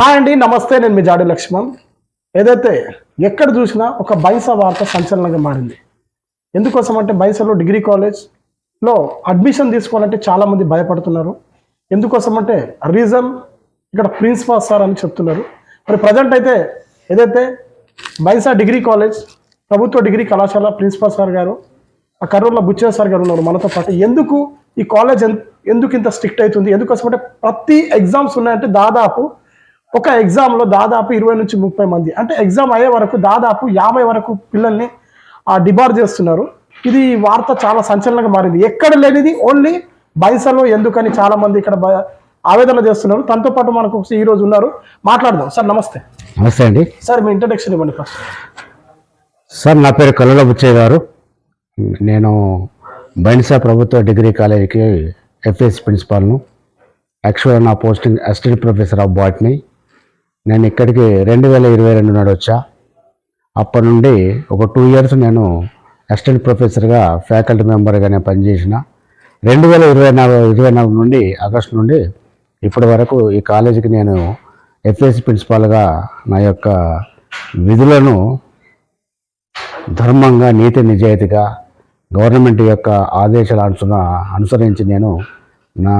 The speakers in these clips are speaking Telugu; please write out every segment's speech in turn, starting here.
హాయ్ అండి, నమస్తే. నేను మీ జాడి లక్ష్మణ్. ఏదైతే ఎక్కడ చూసినా ఒక బైన్సా వార్త సంచలనంగా మారింది. ఎందుకోసం అంటే బైన్సాలో డిగ్రీ కాలేజ్లో అడ్మిషన్ తీసుకోవాలంటే చాలామంది భయపడుతున్నారు. ఎందుకోసం అంటే రీజన్ ఇక్కడ ప్రిన్సిపాల్ సార్ అని చెప్తున్నారు. మరి ప్రజెంట్ అయితే ఏదైతే బైన్సా డిగ్రీ కాలేజ్ ప్రభుత్వ డిగ్రీ కళాశాల ప్రిన్సిపాల్ సార్ గారు ఆ కర్నూలులో బుచ్చయ్య సార్ గారు ఉన్నారు మనతో పాటు. ఎందుకు ఈ కాలేజ్ ఎందుకు ఇంత స్ట్రిక్ట్ అవుతుంది, ఎందుకోసం అంటే ప్రతి ఎగ్జామ్స్ ఉన్నాయంటే దాదాపు ఒక ఎగ్జామ్లో దాదాపు 20 నుంచి 30 మంది, అంటే ఎగ్జామ్ అయ్యే వరకు దాదాపు 50 వరకు పిల్లల్ని డిబార్ చేస్తున్నారు. ఇది వార్త చాలా సంచలనంగా మారింది. ఎక్కడ లేనిది ఓన్లీ బైన్సాలో ఎందుకని చాలా మంది ఇక్కడ ఆవేదన చేస్తున్నారు. తనతో పాటు మనకు ఈ రోజు ఉన్నారు, మాట్లాడదాం. సార్ నమస్తే. నమస్తే అండి. సార్ మీ ఇంట్రడక్షన్ ఇవ్వండి ఫస్ట్. సార్ నా పేరు కల్లుల బుచ్చయ్య గారు. నేను బైన్సా ప్రభుత్వ డిగ్రీ కాలేజీకి ఎఫ్ఎస్ ప్రిన్సిపాల్ను. యాక్చువల్గా నా posting assistant professor of botany. నేను ఇక్కడికి 2022 నాడు వచ్చా. అప్పటి నుండి ఒక 2 ఇయర్స్ నేను అసిస్టెంట్ ప్రొఫెసర్గా ఫ్యాకల్టీ మెంబర్గా నేను పనిచేసిన. 2024 నుండి ఆగస్టు నుండి ఇప్పటి వరకు ఈ కాలేజీకి నేను ఎఫ్ఎస్ ప్రిన్సిపాల్గా నా యొక్క విధులను ధర్మంగా నీతి నిజాయితీగా గవర్నమెంట్ యొక్క ఆదేశాల అనుసరించి నేను నా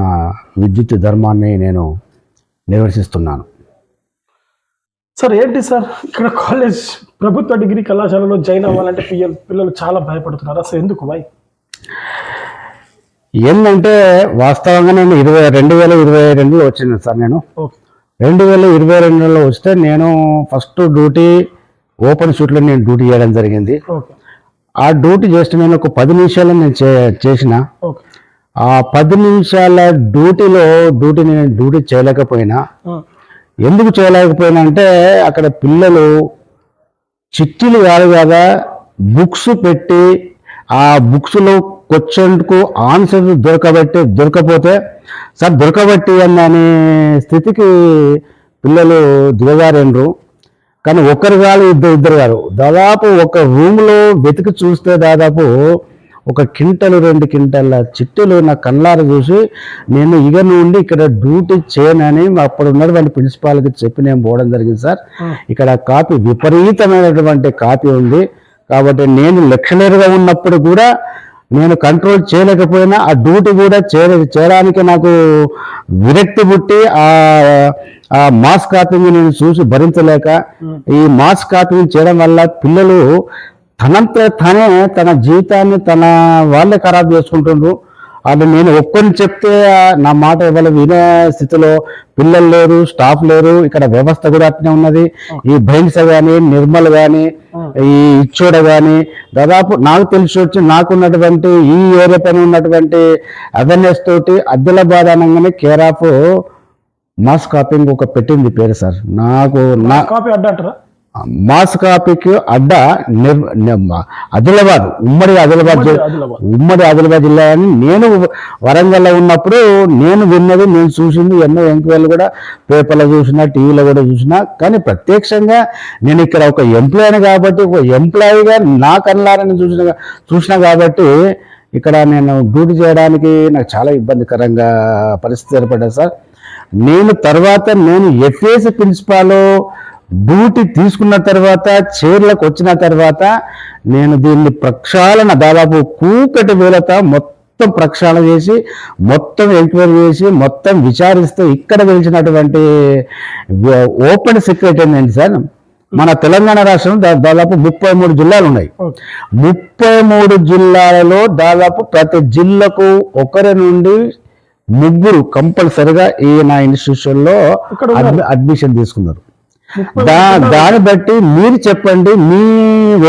విద్యుత్ ధర్మాన్ని నేను నిర్వర్తిస్తున్నాను. సార్ ఏంటి సార్ ఇక్కడ కాలేజ్ ప్రభుత్వ డిగ్రీ కళాశాలలో జాయిన్ అవ్వాలంటే పిల్లలు చాలా భయపడుతున్నారు. అసలు ఎందుకు భయ్? ఏంటంటే వాస్తవంగా నేను 2022లో వచ్చింది సార్. నేను 2022లో వస్తే నేను ఫస్ట్ డ్యూటీ ఓపెన్ షూట్లో నేను డ్యూటీ చేయడం జరిగింది. ఆ డ్యూటీ చేస్తే నేను ఒక 10 నిమిషాలు నేను చేసిన. ఆ 10 నిమిషాల డ్యూటీని నేను డ్యూటీ చేయలేకపోయినా. ఎందుకు చేయలేకపోయినా అంటే అక్కడ పిల్లలు చిట్టీలు కాదు కదా, బుక్స్ పెట్టి ఆ బుక్స్లో క్వశ్చన్కు ఆన్సర్ దొరకపోతే సార్ దొరకబట్టి అనే స్థితికి పిల్లలు దిగజారిండ్రు. కానీ ఒక్కరు కాదు, ఇద్దరు కాదు, దాదాపు ఒక రూమ్లో వెతికి చూస్తే దాదాపు 1 క్వింటల్ 2 క్వింటల్ల చిట్టులు నా కళ్ళారా చూసి నేను ఇక నుండి ఇక్కడ డ్యూటీ చేయనని అప్పుడు ఉన్నటువంటి ప్రిన్సిపాల్కి చెప్పి నేను పోవడం జరిగింది. సార్ ఇక్కడ కాపీ విపరీతమైనటువంటి కాపీ ఉంది కాబట్టి నేను లెక్చరర్గా ఉన్నప్పుడు కూడా నేను కంట్రోల్ చేయలేకపోయినా ఆ డ్యూటీ కూడా చేయడానికి నాకు విరక్తి పుట్టి ఆ మాస్ కాపింగ్ నేను చూసి భరించలేక ఈ మాస్ కాపింగ్ చేయడం వల్ల పిల్లలు తనంతా తానే తన జీవితాన్ని తన వాళ్ళే ఖరాబ్ చేసుకుంటుండ్రు. అది నేను ఒక్కరిని చెప్తే నా మాట ఎవరు వినే స్థితిలో పిల్లలు లేరు, స్టాఫ్ లేరు. ఇక్కడ వ్యవస్థ కూడా అట్నే ఉన్నది. ఈ బైన్సా కానీ నిర్మల్ కానీ ఈ ఇచ్చోడ కానీ దాదాపు నాకు తెలిసి వచ్చి నాకున్నటువంటి ఈ ఏరియా పైన ఉన్నటువంటి అవేర్నెస్ తోటి ఆదిలాబాద్ అనగానే కేర్ ఆఫ్ మాస్ కాపింగ్ ఒక పెట్టింది పేరు సార్. నాకు నా కాపీ అడ్డంటారా? మాస్ కాపీకి అడ్డ ఆదిలాబాద్, ఉమ్మడి ఆదిలాబాద్ జిల్లా అని నేను వరంగల్లో ఉన్నప్పుడు నేను విన్నది, నేను చూసింది ఎన్నో ఎంక్వైరీలు కూడా పేపర్లో చూసినా, టీవీలో కూడా చూసినా. కానీ ప్రత్యక్షంగా నేను ఇక్కడ ఒక ఎంప్లాయీని కాబట్టి, ఒక ఎంప్లాయీగా నా కళ్ళారని చూసిన కాబట్టి ఇక్కడ నేను డ్యూటీ చేయడానికి నాకు చాలా ఇబ్బందికరంగా పరిస్థితి ఏర్పడ్డా సార్. నేను ఎఫ్ఏసి ప్రిన్సిపాల్ డ్యూటీ తీసుకున్న తర్వాత చైర్లకు వచ్చిన తర్వాత నేను దీన్ని ప్రక్షాళన దాదాపు కూకటి వేలత మొత్తం ప్రక్షాళన చేసి మొత్తం ఎంక్వైరీ చేసి మొత్తం విచారిస్తూ ఇక్కడ తెలిసినటువంటి ఓపెన్ సెక్రటరీ ఏంటి సార్, మన తెలంగాణ రాష్ట్రం దాదాపు 33 జిల్లాలు ఉన్నాయి. 33 జిల్లాలలో దాదాపు ప్రతి జిల్లాకు 1 నుండి 3 కంపల్సరిగా ఈ నా ఇన్స్టిట్యూషన్లో అడ్మిషన్ తీసుకున్నారు. దాన్ని బట్టి మీరు చెప్పండి, మీ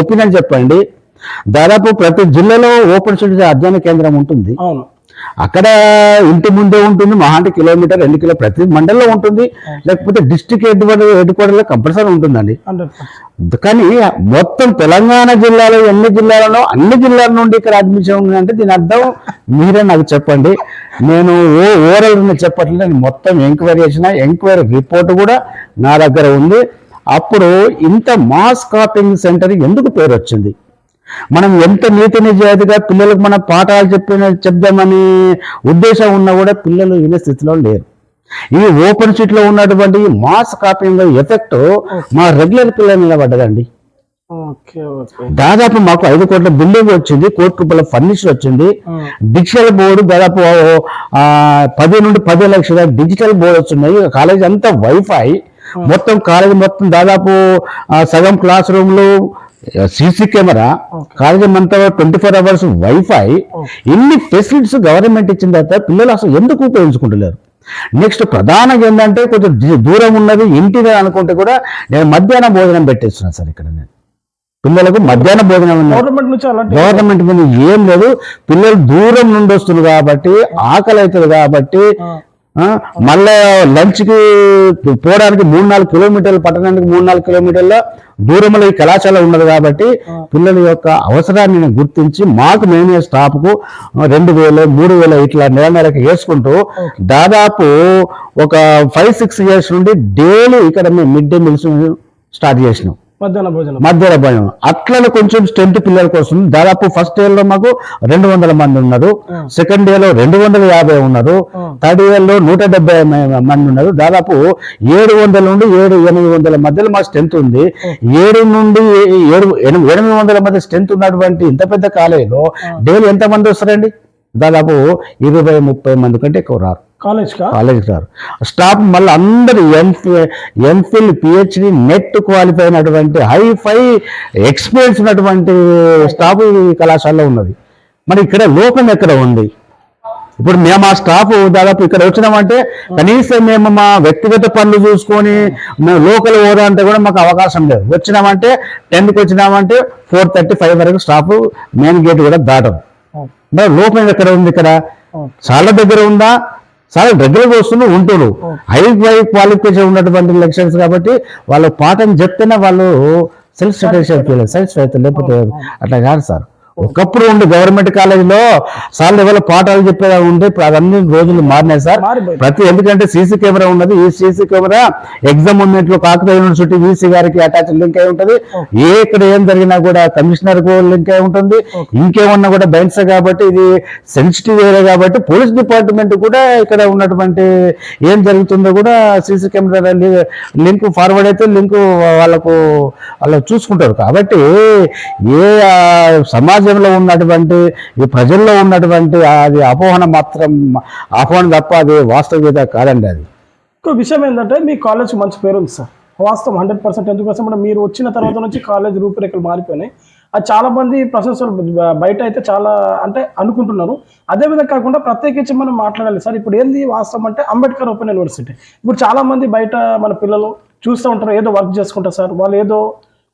ఒపీనియన్ చెప్పండి. దాదాపు ప్రతి జిల్లాలో ఓపెన్ స్టడీస్ అధ్యయన కేంద్రం ఉంటుంది. అక్కడ ఇంటి ముందే ఉంటుంది, మహా అంటే కిలోమీటర్ 2 కిలో ప్రతి మండలంలో ఉంటుంది, లేకపోతే డిస్ట్రిక్ట్ హెడ్ క్వార్టర్లో కంపల్సరీ ఉంటుందండి. కానీ మొత్తం తెలంగాణ జిల్లాలో ఎన్ని జిల్లాలలో అన్ని జిల్లాల నుండి ఇక్కడ అడ్మిషన్ ఉందంటే దీని అర్థం మీరే నాకు చెప్పండి. నేను ఓవరాల్ చెప్పట్లేదు, నేను మొత్తం ఎంక్వైరీ చేసిన, ఎంక్వైరీ రిపోర్ట్ కూడా నా దగ్గర ఉంది. అప్పుడు ఇంత మాస్ కాపింగ్ సెంటర్ ఎందుకు పేరు వచ్చింది? మనం ఎంత నీతి నిజాయితీగా పిల్లలకు మన పాఠాలు చెప్దామని ఉద్దేశం ఉన్నా కూడా పిల్లలు వినే స్థితిలో లేరు. ఈ ఓపెన్ షీట్ లో ఉన్నటువంటి మాస్ కాపీయింగ్ ఎఫెక్ట్ మా రెగ్యులర్ పిల్లలు నిలబడ్డదండి. Okay okay. దాదాపు మాకు 5 కోట్ల బిల్డింగ్ వచ్చింది, 1 కోటి రూపాయల ఫర్నిచర్ వచ్చింది. డిజిటల్ బోర్డు దాదాపు 10 నుండి 10 లక్షల డిజిటల్ బోర్డు వస్తున్నాయి. కాలేజ్ అంతా వైఫై, మొత్తం కాలేజ్ మొత్తం దాదాపు సగం క్లాస్ రూమ్లు సీసీ కెమెరా, కాలేజీ అంతా 24 అవర్స్ వైఫై. ఇన్ని ఫెసిలిటీస్ గవర్నమెంట్ ఇచ్చిన తర్వాత పిల్లలు అసలు ఎందుకు ఉపయోగించుకుంటలేరు? నెక్స్ట్ ప్రధానంగా ఏంటంటే కొంచెం దూరం ఉన్నది ఇంటిదే అనుకుంటే కూడా నేను మధ్యాహ్న భోజనం పెట్టేస్తున్నాను సార్. ఇక్కడ నేను పిల్లలకు మధ్యాహ్న భోజనం గవర్నమెంట్ మీద ఏం లేదు. పిల్లలు దూరం నుండి వస్తున్నారు కాబట్టి, ఆకలి అవుతుంది కాబట్టి, మళ్ళా లంచ్కి పోవడానికి 3-4 కిలోమీటర్లు, పట్టణానికి 3-4 కిలోమీటర్ల దూరంలో ఈ కళాశాల ఉన్నది కాబట్టి పిల్లల యొక్క అవసరాన్ని గుర్తించి మాకు మేమే స్టాఫ్కు 2,000, 3,000 ఇట్లా నెలకి వేసుకుంటూ దాదాపు ఒక 5-6 ఇయర్స్ నుండి డైలీ ఇక్కడ మేము మిడ్ డే మీల్స్ స్టార్ట్ చేసినాం. మధ్యాహ్న భోజనం అట్లనే కొంచెం స్ట్రెంత్ పిల్లలకు వస్తుంది. దాదాపు ఫస్ట్ ఇయర్ లో మాకు 200 మంది ఉన్నారు, సెకండ్ ఇయర్ లో 250 ఉన్నారు, థర్డ్ ఇయర్ లో 170 మంది ఉన్నారు. దాదాపు 700 నుండి 700-800 మధ్యలో మా స్ట్రెంత్ ఉంది. 7 నుండి 800 మధ్య స్ట్రెంత్ ఉన్నటువంటి ఇంత పెద్ద కాలేజీలో డైలీ ఎంత మంది వస్తారండి? దాదాపు 20-30 మంది కంటే ఎక్కువ రారు కాలేజ్ రారు. స్టాఫ్ మళ్ళీ అందరూ ఎంఫిల్, పిహెచ్డి, నెట్ క్వాలిఫై అయినటువంటి హైఫై ఎక్స్పీరియన్స్ ఉన్నటువంటి స్టాఫ్ ఈ కళాశాలలో ఉన్నది. మరి ఇక్కడ లోపం ఎక్కడ ఉంది? ఇప్పుడు మేము ఆ స్టాఫ్ దాదాపు ఇక్కడ వచ్చినామంటే కనీసం మేము మా వ్యక్తిగత పనులు చూసుకొని మేము లోకల్ హోదా అంటే కూడా మాకు అవకాశం లేదు. వచ్చినామంటే 10కి వచ్చినామంటే 4:30-5 వరకు స్టాఫ్ మెయిన్ గేట్ కూడా దాటం. మరి లోపం ఎక్కడ ఉంది? ఇక్కడ చాలా దగ్గర ఉందా? చాలా రెగ్యులర్గా వస్తున్నారు, ఉంటున్నారు. హై క్వాలిఫికేషన్ ఉన్నటువంటి లెక్చరర్స్ కాబట్టి వాళ్ళు పాఠం చెప్తేనే వాళ్ళు సెల్ఫ్ సాటిస్ఫై లేకపోతే అట్లా కాదు సార్. ఒకప్పుడు ఉండే గవర్నమెంట్ కాలేజీలో సార్ ఎవరో పాఠాలు చెప్పేలా ఉండే, అన్ని రోజులు మారినాయి సార్. ఎందుకంటే సీసీ కెమెరా ఉన్నది. ఈ సీసీ కెమెరా ఎగ్జామ్ మూమెంట్ లో కాకతీయ యూనివర్సిటీ వీసీ గారికి అటాచ్ లింక్ అయి ఉంటుంది. ఇక్కడ ఏం జరిగినా కూడా కమిషనర్ కు లింక్ అయి ఉంటుంది. ఇంకేమన్నా కూడా బెంచ్ కాబట్టి ఇది సెన్సిటివ్ ఏరియా కాబట్టి పోలీస్ డిపార్ట్మెంట్ కూడా ఇక్కడ ఉన్నటువంటి ఏం జరుగుతుందో కూడా సీసీ కెమెరా లింక్ ఫార్వర్డ్ అయితే లింక్ వాళ్ళు చూసుకుంటారు. కాబట్టి ఏ సమాజంలో ఉన్నటువంటి ఈ ప్రజల్లో ఉన్నటువంటి అది అపోహన తప్ప అది వాస్తవికత కాదండి. అది ఇంకో విషయం ఏంటంటే మీ కాలేజ్ మంచి పేరు ఉంది సార్, వాస్తవం 100%. ఎందుకోసం అంటే మీరు వచ్చిన తర్వాత నుంచి కాలేజ్ రూపురేఖలు మారిపోయినాయి. అది చాలా మంది ప్రొఫెసర్లు బయట అయితే చాలా అంటే అనుకుంటున్నారు. అదేవిధంగా కాకుండా ప్రత్యేకించి మనం మాట్లాడాలి సార్. ఇప్పుడు ఏంది వాస్తవం అంటే అంబేద్కర్ ఓపెన్ యూనివర్సిటీ ఇప్పుడు చాలా మంది బయట మన పిల్లలు చూస్తూ ఉంటారు, ఏదో వర్క్ చేసుకుంటారు సార్. వాళ్ళు ఏదో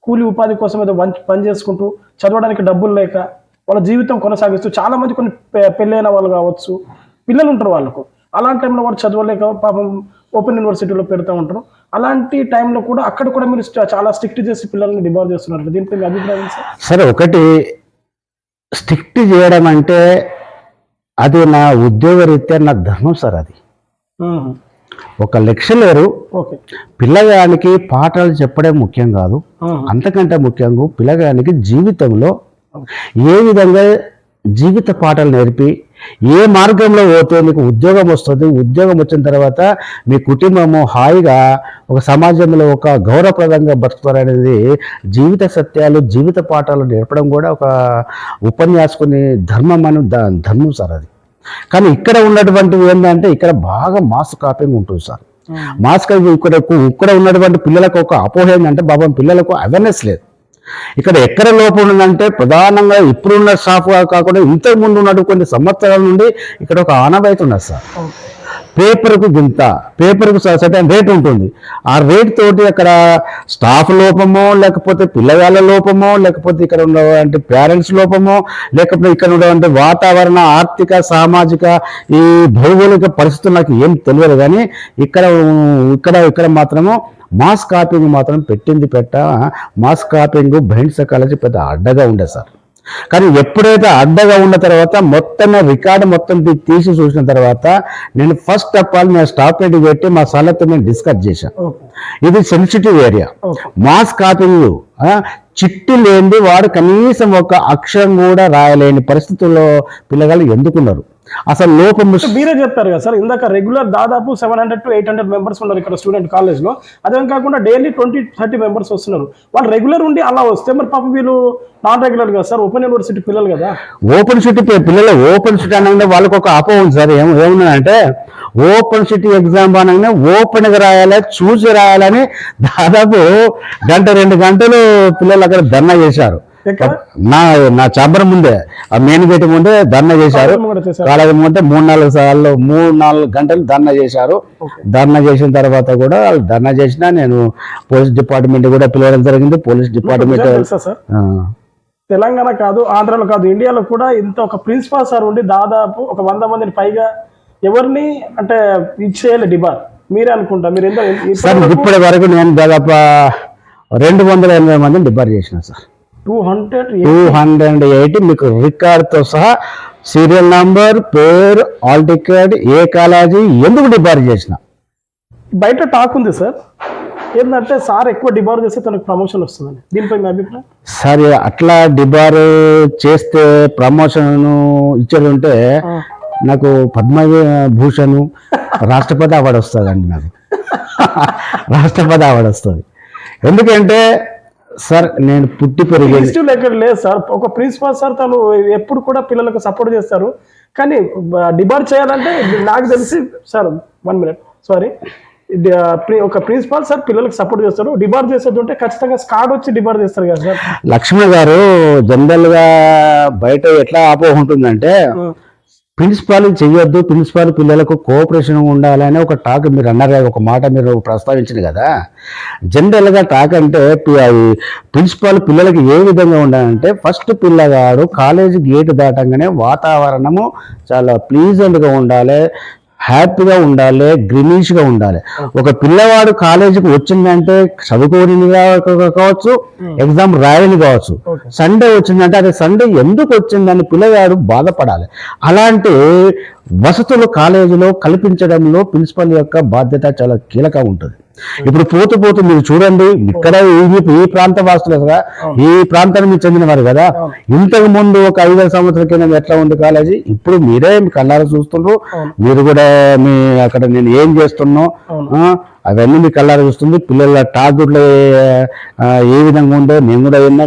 కూలి ఉపాధి కోసం ఏదో పని చేసుకుంటూ చదవడానికి డబ్బులు లేక వాళ్ళ జీవితం కొనసాగిస్తూ చాలా మంది కొన్ని పెళ్ళైన వాళ్ళు కావచ్చు, పిల్లలు ఉంటారు వాళ్ళకు. అలాంటి టైంలో వాళ్ళు చదవలేక పాపం ఓపెన్ యూనివర్సిటీలో పెడతా ఉంటారు. అలాంటి టైంలో కూడా అక్కడ కూడా మీరు చాలా స్ట్రిక్ట్ చేసి పిల్లల్ని డిబార్ చేస్తున్నారు. దీనిపై మీ అభిప్రాయం సార్? సరే, ఒకటి స్ట్రిక్ట్ చేయడం అంటే అది నా ఉద్యోగ రీత్యా నా ధర్మం సార్. అది ఒక లెక్చరరు పిల్లగానికి పాఠాలు చెప్పడం ముఖ్యం కాదు, అంతకంటే ముఖ్యంగా పిల్లగానికి జీవితంలో ఏ విధంగా జీవిత పాఠాలు నేర్పి ఏ మార్గంలో పోతే మీకు ఉద్యోగం వస్తుంది, ఉద్యోగం వచ్చిన తర్వాత మీ కుటుంబము హాయిగా ఒక సమాజంలో ఒక గౌరవప్రదంగా బతుకుతారనేది జీవిత సత్యాలు, జీవిత పాఠాలు నేర్పడం కూడా ఒక ఉపన్యాసకుని ధర్మం సార్ అది. కానీ ఇక్కడ ఉన్నటువంటివి ఏంటంటే ఇక్కడ బాగా మాస్ కాపింగ్ ఉంటుంది సార్. మాస్ కాపింగ్ ఇక్కడ ఉన్నటువంటి పిల్లలకు ఒక అపోహ ఏంటంటే బాబా పిల్లలకు అవేర్నెస్ లేదు. ఇక్కడ ఎక్కడ లోపం ఉందంటే ప్రధానంగా ఇప్పుడున్న స్టాఫ్ కాకుండా ఇంతకు ముందు ఉన్నటువంటి కొన్ని సంవత్సరాల నుండి ఇక్కడ ఒక ఆనవాయితీ ఉన్నది సార్. పేపర్కు సర్టెన్ రేట్ ఉంటుంది. ఆ రేట్ తోటి అక్కడ స్టాఫ్ లోపమో, లేకపోతే పిల్లగాళ్ళ లోపమో, లేకపోతే ఇక్కడ ఉన్నటువంటి పేరెంట్స్ లోపమో, లేకపోతే ఇక్కడ ఉన్నటువంటి వాతావరణ, ఆర్థిక, సామాజిక ఈ భౌగోళిక పరిస్థితులు నాకు ఏం తెలియదు. కానీ ఇక్కడ మాత్రము మాస్ కాపింగ్ మాత్రం మాస్ కాపింగ్ బైండ్స్ కాలేజీ పెద్ద అడ్డగా ఉండే సార్. కానీ ఎప్పుడైతే అడ్డగా ఉన్న తర్వాత మొత్తం రికార్డు మొత్తం తీసి చూసిన తర్వాత నేను ఫస్ట్ ఆఫ్ ఆల్ నేను స్టాఫ్ మీటింగ్ పెట్టి మా సార్లతో నేను డిస్కస్ చేశాను. ఇది సెన్సిటివ్ ఏరియా. మాస్ కాపింగ్ చిట్టి లేనిది వాడు కనీసం ఒక అక్షరం కూడా రాయలేని పరిస్థితుల్లో పిల్లగాళ్ళు ఎందుకున్నారు. అసలు లోపం మీరే చెప్పారు కదా సార్ ఇందాక రెగ్యులర్ దాదాపు 700 to 800 మెంబర్స్ ఉన్నారు ఇక్కడ స్టూడెంట్ కాలేజ్ లో. అదే కాకుండా డైలీ 20-30 మెంబర్స్ వస్తున్నారు. వాళ్ళు రెగ్యులర్ ఉండి అలా వస్తే మరి పాపం వీళ్ళు నాన్ రెగ్యులర్ కదా సార్, ఓపెన్ యూనివర్సిటీ పిల్లలు కదా. ఓపెన్ సిటీ పిల్లలు ఓపెన్ సిటీ అనగానే వాళ్ళకి ఒక అపోహ ఉంది సార్. ఏముందంటే ఓపెన్ సిటీ ఎగ్జామ్ అనగానే ఓపెన్ గా రాయాలి, చూసి రాయాలని దాదాపు 1-2 గంటలు పిల్లలు అక్కడ ధర్నా చేశారు. నా చాంబర్ ముందే, ఆ మెయిన్ గేట్ ముందే ధర్నా చేశారు. కాలేజీ ముందే 3-4 గంటలు ధర్నా చేశారు. ధర్నా చేసిన తర్వాత కూడా ధర్నా చేసినా నేను పోలీస్ డిపార్ట్మెంట్ కూడా పిలవడం జరిగింది. పోలీస్ డిపార్ట్మెంట్ తెలంగాణ కాదు, ఆంధ్రాలో కాదు, ఇండియాలో కూడా ఇంత ఒక ప్రిన్సిపాల్ సార్ ఉండి దాదాపు ఒక 100 మందిని పైగా ఎవరిని అంటే ఇచ్చేయాలి డిబార్. మీరే అనుకుంటా మీరు సార్ ఇప్పటి వరకు నేను దాదాపు 280 మందిని డిబార్ చేసిన సార్. 280 మీకు రికార్డ్తో సహా సీరియల్ నంబర్, పేరు, ఆల్ టికెట్, ఏ కాలేజీ, ఎందుకు డిబార్ చేసిన. బయట టాక్ ఉంది సార్ ఏంటంటే సార్ ఎక్కువ డిబార్ చేస్తే తనకు ప్రమోషన్ వస్తుందని, దీనిపై మీ అభిప్రాయం? సార్ అట్లా డిబార్ చేస్తే ప్రమోషన్ ఇచ్చేది ఉంటే నాకు పద్మభూషణ్ రాష్ట్రపతి అవార్డు వస్తుందండి. నాకు రాష్ట్రపతి అవార్డు వస్తుంది. ఎందుకంటే సార్ నేను పుట్టి పెరిగింది ఎక్కడ లేదు సార్. ఒక ప్రిన్సిపాల్ సార్ తను ఎప్పుడు కూడా పిల్లలకు సపోర్ట్ చేస్తారు, కానీ డిబార్ చేయాలంటే నాకు తెలిసి సార్ 1 minute సారీ, ఒక ప్రిన్సిపాల్ సార్ పిల్లలకు సపోర్ట్ చేస్తారు. డిబార్ చేసేది ఉంటే ఖచ్చితంగా స్కాడ్ వచ్చి డిబార్ చేస్తారు కదా సార్. లక్ష్మణ్ గారు జనరల్ గా బయట ఎట్లా అపోహ ఉంటుందంటే ప్రిన్సిపాల్ చెయ్యొద్దు, ప్రిన్సిపాల్ పిల్లలకు కోఆపరేషన్ ఉండాలని ఒక టాక్ మీరు అన్నారు, ఒక మాట మీరు ప్రస్తావించింది కదా. జనరల్గా టాక్ అంటే ప్రిన్సిపాల్ పిల్లలకి ఏ విధంగా ఉండాలంటే ఫస్ట్ పిల్లగాడు కాలేజీ గేట్ దాటంగానే వాతావరణము చాలా ప్లీజెంట్గా ఉండాలి, హ్యాపీగా ఉండాలి, గ్రీనిష్గా ఉండాలి. ఒక పిల్లవాడు కాలేజీకి వచ్చిందంటే చదువుకోని కావచ్చు, ఎగ్జామ్ రాయని కావచ్చు, సండే వచ్చిందంటే అది సండే ఎందుకు వచ్చిందని పిల్లవాడు బాధపడాలి. అలాంటి వసతులు కాలేజీలో కల్పించడంలో ప్రిన్సిపల్ యొక్క బాధ్యత చాలా కీలకంగా ఉంటుంది. ఇప్పుడు పోతూ మీరు చూడండి, ఇక్కడ ఈ ప్రాంత వాసులు కదా, ఈ ప్రాంతానికి చెందిన వారు కదా. ఇంతకు ముందు ఒక 5 సంవత్సరాల కింద ఎట్లా ఉంది కాలేజీ, ఇప్పుడు మీరే కళ్ళారా చూస్తున్నారు. మీరు కూడా మీ అక్కడ నేను ఏం చేస్తున్నా అవన్నీ మీ కళ్ళారా చూస్తుంది. పిల్లల టార్గెట్లు ఏ విధంగా ఉందో నేను కూడా విన్నా,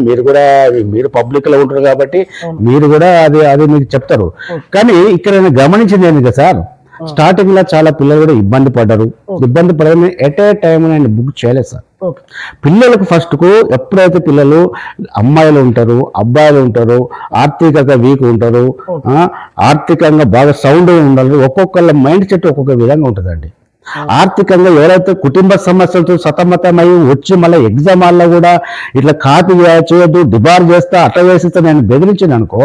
మీరు పబ్లిక్ లో ఉంటారు కాబట్టి మీరు కూడా అది మీకు చెప్తారు. కానీ ఇక్కడ నేను గమనించింది ఏంటి కదా సార్, స్టార్టింగ్ లో చాలా పిల్లలు కూడా ఇబ్బంది పడ్డారు. ఇబ్బంది పడడం ఎట్ ఏ టైం నేను బుక్ చేయలేదు సార్. పిల్లలకు ఫస్ట్ కు ఎప్పుడైతే పిల్లలు అమ్మాయిలు ఉంటారు, అబ్బాయిలు ఉంటారు, ఆర్థికంగా వీక్ ఉంటారు, ఆర్థికంగా బాగా సౌండ్ ఉండాలి. ఒక్కొక్కళ్ళ మైండ్ సెట్ ఒక్కొక్క విధంగా ఉంటుందండి. ఆర్థికంగా ఎవరైతే కుటుంబ సమస్యలతో సతమతమై వచ్చి మళ్ళీ ఎగ్జామ్ హాల్లో కూడా ఇట్లా కాపీ చేయొద్దు, డిబార్ చేస్తా, అట్లా చేస్తే నేను బెదిరించాను అనుకో,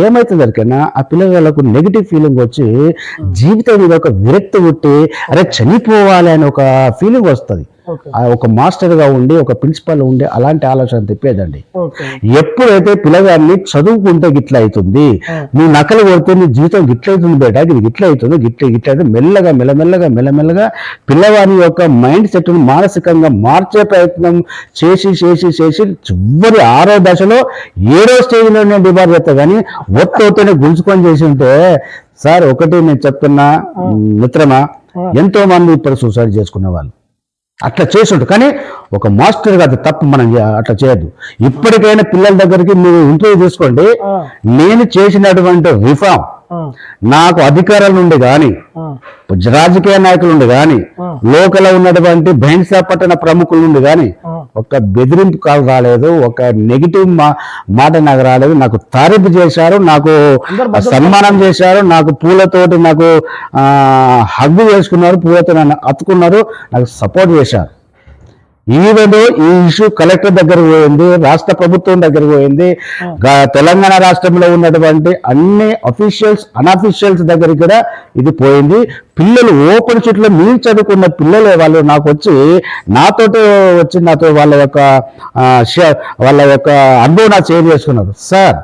ఏమైతుంది ఎవరికైనా ఆ పిల్లలకు నెగిటివ్ ఫీలింగ్ వచ్చి జీవితం మీద ఒక విరక్తి పుట్టి అరే చనిపోవాలి అని ఒక ఫీలింగ్ వస్తుంది. ఒక మాస్టర్ గా ఉండి, ఒక ప్రిన్సిపల్ ఉండి అలాంటి ఆలోచన తెప్పేదండి. ఎప్పుడైతే పిల్లగాన్ని చదువుకుంటే గిట్ల అవుతుంది, నువ్వు నకలు కొడితే నీ జీవితం గిట్లయితుంది బేట, ఇది గిట్ల అవుతుంది, గిట్లయితే మెల్లమెల్లగా పిల్లవాడి యొక్క మైండ్ సెట్ ను మానసికంగా మార్చే ప్రయత్నం చేసి చివరి 6వ దశలో 7వ స్టేజ్లో నేను డిబార్ చేస్తా. కానీ ఒత్తోనే గుంజుకొని చేసి ఉంటే సార్, ఒకటి నేను చెప్తున్నా మిత్రమా, ఎంతో మంది ఇప్పుడు సూసైడ్ చేసుకునే వాళ్ళు అట్లా చేసుంటారు. కానీ ఒక మాస్టర్ కాదు తప్పు, మనం అట్లా చేయొద్దు. ఇప్పటికైనా పిల్లల దగ్గరికి మీరు ఇంటర్వ్యూ తీసుకోండి. నేను చేసినటువంటి రిఫార్మ్ నాకు అధికారుల నుండి కానీ, రాజకీయ నాయకుల నుండి కానీ, లోకల్ ఉన్నటువంటి బహింసా పట్టణ ప్రముఖుల నుండి కానీ ఒక బెదిరింపు కాల్ రాలేదు, ఒక నెగిటివ్ మాట నాకు రాలేదు. నాకు తారీఫు చేశారు, నాకు సన్మానం చేశారు, నాకు పూలతోటి నాకు హగ్గు చేసుకున్నారు, పూలతో నన్ను అతుకున్నారు, నాకు సపోర్ట్ చేశారు. ఈవెన్ ఈ ఇష్యూ కలెక్టర్ దగ్గరకు పోయింది, రాష్ట్ర ప్రభుత్వం దగ్గరకు పోయింది, తెలంగాణ రాష్ట్రంలో ఉన్నటువంటి అన్ని అఫీషియల్స్ అన్అఫీషియల్స్ దగ్గరికి కూడా ఇది పోయింది. పిల్లలు ఓపెన్ షీట్లో మీరు చదువుకున్న పిల్లలు వాళ్ళు నాకు వచ్చి నాతో వాళ్ళ యొక్క అనుభవం నాకు షేర్ చేసుకున్నారు. సార్,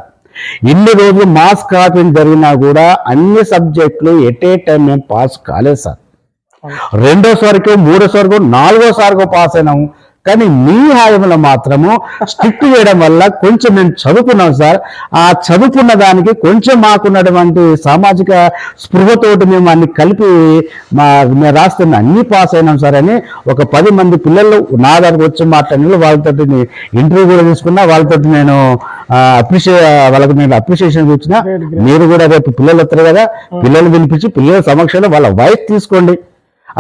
ఇన్ని రోజులు మాస్ కాపింగ్ జరిగినా కూడా అన్ని సబ్జెక్టులు ఎట్ ఏ టైం మేము పాస్ కాలేదు సార్. 2వ సారికో 3వ సారికో 4వ సారికో పాస్ అయినాము. కానీ మీ హాయంలో మాత్రము స్ట్రిక్ట్ చేయడం వల్ల కొంచెం మేము చదువుకున్నాం సార్. ఆ చదువుకున్న దానికి కొంచెం మాకున్నటువంటి సామాజిక స్పృహతోటి మేము అన్ని కలిపి మేము రాస్తున్న అన్ని పాస్ అయినాం సార్ అని ఒక 10 మంది పిల్లలు నా దగ్గరకు వచ్చి మాట్లాడిన వాళ్ళతో ఇంటర్వ్యూ కూడా తీసుకున్నా, వాళ్ళతో నేను వాళ్ళకి నేను అప్రిషియేషన్ ఇచ్చిన. మీరు కూడా రేపు పిల్లలు వస్తారు కదా, పిల్లలు పిలిపించి పిల్లల సమక్షంలో వాళ్ళ వాయిస్ తీసుకోండి.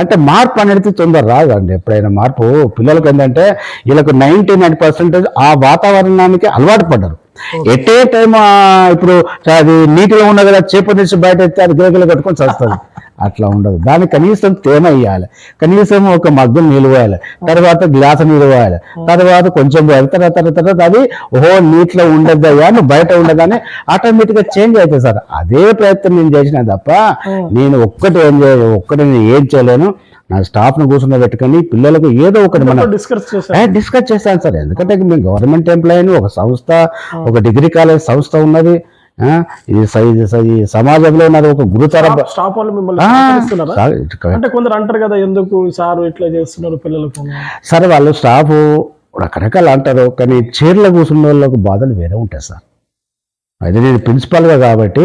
అంటే మార్పు అనేది తొందర రాదండి. ఎప్పుడైనా మార్పు పిల్లలకు ఏంటంటే వీళ్ళకు 99% ఆ వాతావరణానికి అలవాటు పడ్డారు. ఎట్ ఏ టైం ఇప్పుడు అది నీటిలో ఉన్న కదా, చేప నుంచి బయట ఎత్తే అది గిలగిల కట్టుకొని చస్తుంది. అట్లా ఉండదు. దానికి కనీసం తేమ ఇవ్వాలి, కనీసం ఒక మగ్గు నీళ్ళు పోయాలి, తర్వాత గ్లాసు నీళ్ళు పోయాలి, తర్వాత కొంచెం పోయాలి, తర్వాత అది ఓహో నీటిలో ఉండద్దయ్యా నువ్వు బయట ఉండదని ఆటోమేటిక్గా చేంజ్ అవుతుంది సార్. అదే ప్రయత్నం నేను చేసిన తప్ప నేను ఒక్కటి ఏం చేయలేను. నా స్టాఫ్ను కూర్చుని పెట్టుకొని పిల్లలకు ఏదో ఒకటి మనం డిస్కస్ చేస్తాను సార్. ఎందుకంటే మేము గవర్నమెంట్ ఎంప్లాయీ, ఒక సంస్థ, ఒక డిగ్రీ కాలేజ్ సంస్థ ఉన్నది. ఇది సమాజంలో ఉన్నది ఒక గురుతర స్టాఫ్ వాళ్ళు మిమ్మల్ని అంటే కొందరు అంటారు కదా, ఎందుకు సార్ ఇట్లా చేస్తున్నారు పిల్లలకు సరే. వాళ్ళు స్టాఫ్ రకరకాలు అంటారు, కానీ చీరలో కూర్చున్న వాళ్ళకు బాధలు వేరే ఉంటాయి సార్. అయితే నేను ప్రిన్సిపాల్గా కాబట్టి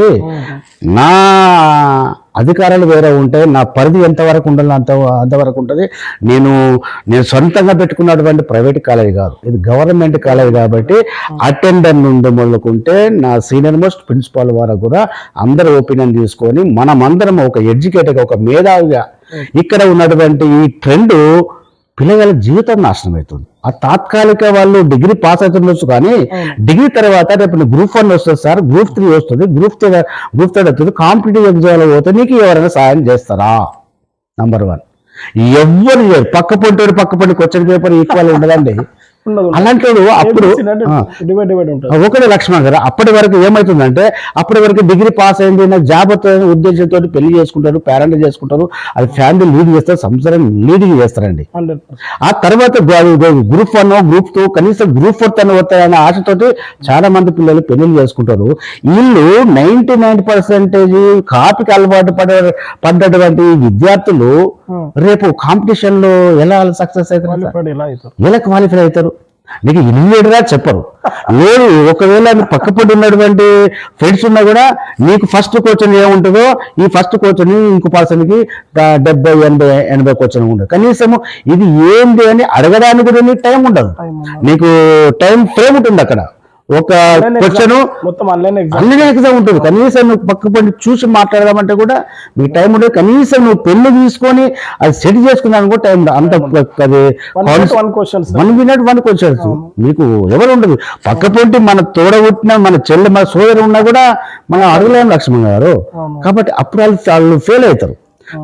నా అధికారాలు వేరే ఉంటాయి, నా పరిధి ఎంతవరకు ఉండాలి అంతవరకు ఉంటుంది. నేను సొంతంగా పెట్టుకున్నటువంటి ప్రైవేట్ కాలేజ్ కాదు, ఇది గవర్నమెంట్ కాలేజ్ కాబట్టి అటెండర్ నుండి మొదలుకుంటే నా సీనియర్ మోస్ట్ ప్రిన్సిపాల్ వరకు కూడా అందరూ ఒపీనియన్ తీసుకొని మనమందరం ఒక ఎడ్యుకేటెడ్, ఒక మేధావిగా ఇక్కడ ఉన్నటువంటి ఈ ట్రెండ్ పిల్లల జీవితం నాశనం అవుతుంది. ఆ తాత్కాలిక వాళ్ళు డిగ్రీ పాస్ అవుతుండొచ్చు, కానీ డిగ్రీ తర్వాత రేపు గ్రూప్ 1 వస్తుంది సార్, గ్రూప్ 3 వస్తుంది, గ్రూప్ 3 వస్తుంది, కాంపిటేటివ్ ఎగ్జామ్లో పోతే నీకు ఎవరైనా సాయం చేస్తారా? నంబర్ 1. ఎవ్వరు పక్క పొంటి క్వశ్చన్ పేపర్ ఈక్వల్ ఉండదండి. అలాంటి అప్పుడు ఒకటే లక్ష్మణ్ గారు అప్పటి వరకు ఏమవుతుందంటే, అప్పటి వరకు డిగ్రీ పాస్ అయింది నాకు జాబ్ వస్తుందని ఉద్దేశంతో పెళ్లి చేసుకుంటారు, పేరెంట్ చేసుకుంటారు, అది ఫ్యామిలీ లీడ్ చేస్తారు, సంసారం లీడింగ్ చేస్తారండి. ఆ తర్వాత గ్రూప్ 1 గ్రూప్ 2 కనీసం గ్రూప్ 4 తను వస్తాయనే ఆశతోటి చాలా మంది పిల్లలు పెళ్లిళ్ళు చేసుకుంటారు. వీళ్ళు 99% కాపీకి అలవాటు పడ్డటువంటి విద్యార్థులు రేపు కాంపిటీషన్ లో ఎలా సక్సెస్ అవుతారు, ఎలా క్వాలిఫై అవుతారు? నీకు ఇన్వేడరా చెప్పరు. లేదు, ఒకవేళ పక్కపడి ఉన్నటువంటి ఫ్రెండ్స్ ఉన్నా కూడా నీకు ఫస్ట్ క్వశ్చన్ ఏముంటుందో ఈ ఫస్ట్ క్వశ్చన్ ఇంకో పర్సన్కి 70-80 క్వశ్చన్ ఉంటుంది. కనీసము ఇది ఏంటి అని అడగడానికి కూడా నీకు టైం ఉండదు, నీకు టైం ఫ్రేమ్ ఉంటుంది. అక్కడ ఒక క్వశ్చన్ ఆన్లైన్ ఎగ్జామ్ ఉంటుంది. కనీసం నువ్వు పక్క పడి చూసి మాట్లాడదామంటే కూడా మీకు టైం ఉండదు. కనీసం నువ్వు పెన్ను తీసుకొని అది సెట్ చేసుకున్నాను కూడా టైం అంత. అది 1 minute 1 క్వశ్చన్స్ మీకు ఎవరు ఉండదు. పక్క పొంటి మన తోడగొట్టిన మన చెల్లె మన సోదరు ఉన్నా కూడా మనం అడగలేము లక్ష్మణ్ గారు. కాబట్టి అప్పుడు వాళ్ళు ఫెయిల్ అవుతారు.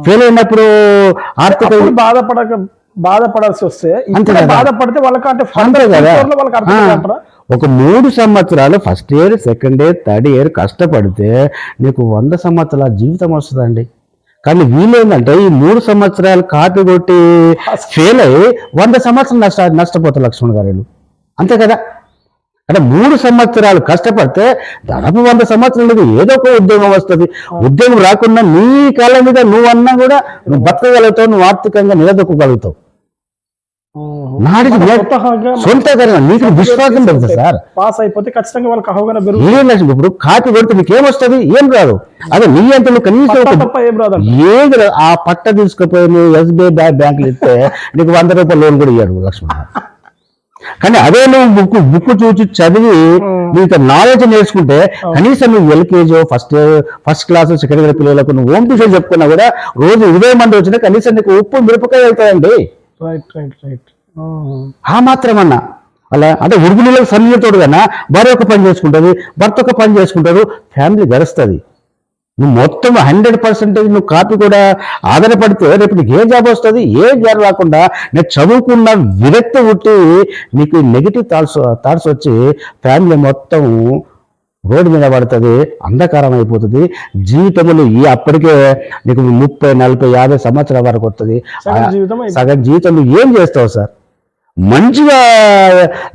ఫెయిల్ అయినప్పుడు ఆర్థిక బాధపడాల్సి వస్తే బాధపడితే వాళ్ళకంటే ఒక 3 సంవత్సరాలు first year, second year, third year కష్టపడితే నీకు 100 సంవత్సరాల జీవితం వస్తుందండి. కానీ వీళ్ళేంటంటే ఈ 3 సంవత్సరాలు కాపీ కొట్టి ఫెయిల్ అయ్యి 100 సంవత్సరాలు నష్టపోతారు లక్ష్మణ్ గారు. అంతే కదా? అంటే 3 సంవత్సరాలు కష్టపడితే దాదాపు 100 సంవత్సరాలు ఏదో ఒక ఉద్యోగం వస్తుంది. ఉద్యోగం రాకుండా నీ కాళ్ళ మీద నువ్వన్నా కూడా నువ్వు బతకగలుగుతావు, నువ్వు ఆర్థికంగా నిలదొక్కగలుగుతావు. సొంతగా నీకు విశ్వాసం పెడుతుంది సార్. పాస్ అయిపోతే ఖచ్చితంగా వాళ్ళకి అవగాహన పెరుగుతుంది. ఇప్పుడు కాపీ కొడితే నీకు ఏమొస్తుంది? ఏం రాదు. అదే నీ అంత నువ్వు కనీసం ఏది ఆ పట్ట తీసుకుపోయి నువ్వు SBI బ్యాంకులు ఇస్తే నీకు 100 రూపాయలు లోన్ కూడా ఇయ్యాడు లక్ష్మణ్. కానీ అదే నువ్వు బుక్ చూసి చదివి నీకు నాలెడ్జ్ నేర్చుకుంటే కనీసం నువ్వు LKG first class second class పిల్లలకు నువ్వు హోమ్ ట్యూషన్ చెప్పుకున్నా కూడా రోజు 20 మంది వచ్చినా కనీసం నీకు ఉప్పు మిరపకాయ వెళ్తాయండి. ఆ మాత్రమన్నా అలా అంటే ఉరుగులలో సన్నిహితుడు కన్నా భార్య ఒక పని చేసుకుంటుంది, భర్త ఒక పని చేసుకుంటారు, ఫ్యామిలీ గడుస్తుంది. నువ్వు మొత్తం 100% నువ్వు కాపీ కూడా ఆధారపడితే రేపు నీకు ఏ జాబ్ వస్తుంది? ఏ జాబ్ రాకుండా నేను చదువుకున్న విరక్తి పుట్టి నీకు నెగిటివ్ థాట్స్ వచ్చి ఫ్యామిలీ మొత్తం రోడ్డు మీద పడుతుంది, అంధకారం అయిపోతుంది. జీవితంలో అప్పటికే నీకు 30, 40, 50 సంవత్సరాల వరకు వస్తుంది. సగం జీవితంలో ఏం చేస్తావు సార్? మంచిగా